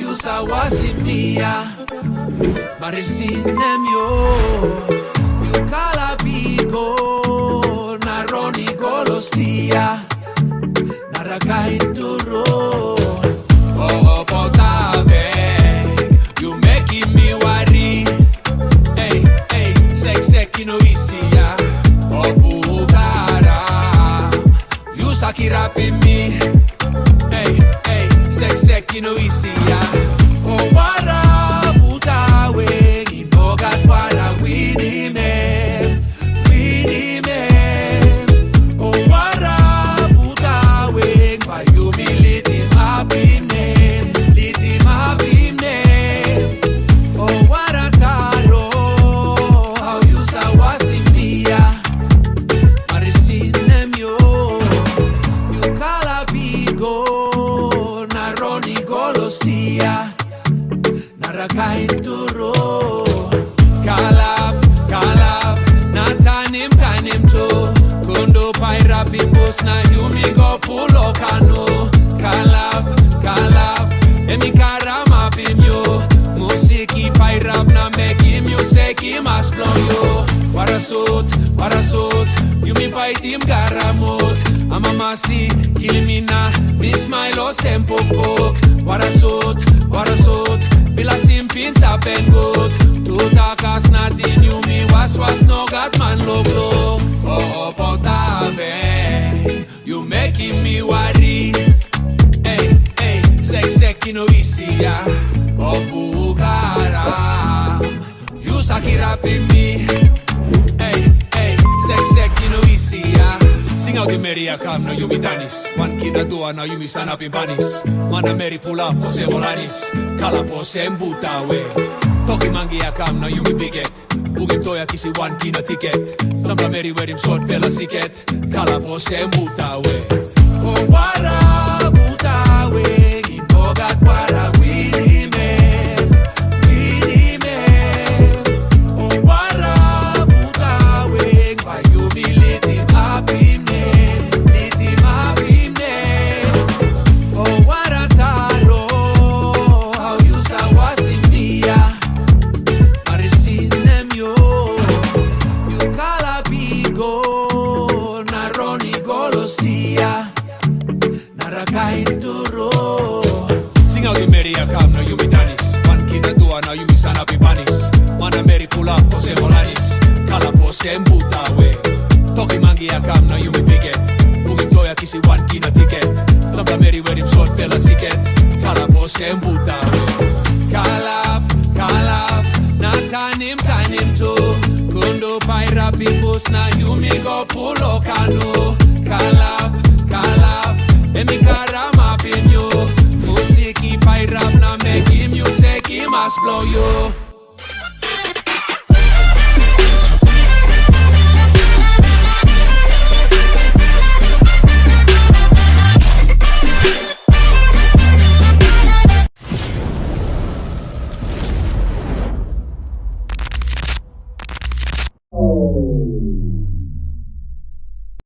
you sawasimia Marisinem yo You kalabigo Naroni golosia Narakainturo Oh potave You making me worry Hey, hey, sek no isia Oh bugara You sakirapi me Hey, hey, sek no isia Oh wara butawe Inogat para winnie me Oh wara butawe By humility my name Oh wara Taro How you sawasimia Marisinem yo You kalabigo Naroni golosia Narakainturo Kalab Natanim to Kundo paira bimbos na yumi go pulo kano Kalab Emi karama bimyo Musiki paira na meki musiki mas bloyo Warasot Yumi paitim garamot Amamasi kilimina Mi smile o sempopok Warasot Bila simpin sa pengot Tutakas natin yumi was no gat man loglo Oh potave You making me worry Hey, sek no isia Oh bugara You sakirapi me Hey, sek no isia Sing out the Mary come no yumi danis One kida dua na yumi sanapi banis Mana Mary pull up pose volanis Kala pose mbutawe Toki Mangi come no yumi biget Bugim toya kisi one kina ticket Sambra Mary wear him short pela siket Kala pose mbutawe Oh wara butawe Inogat para winnie me Oh wara butawe By humility Oh wara Taro How you sawasimia Marisinem yo You kalabigo Naroni golosia Narakainturo Sing out the Mary come no yumi danis One kida dua na yumi sanapi banis Mana Mary pull up pose volanis Kala pose mbutawe Toki Mangi come no yumi biget Bugim toya kisi one kina ticket Sambra Mary wear him short pela siket Kala pose mbutawe Kalab Natanim to Kundo paira bimbos na yumi go pulo kano Kalab Emi karama pinyo Musiki pairap na meki musiki mas blow yo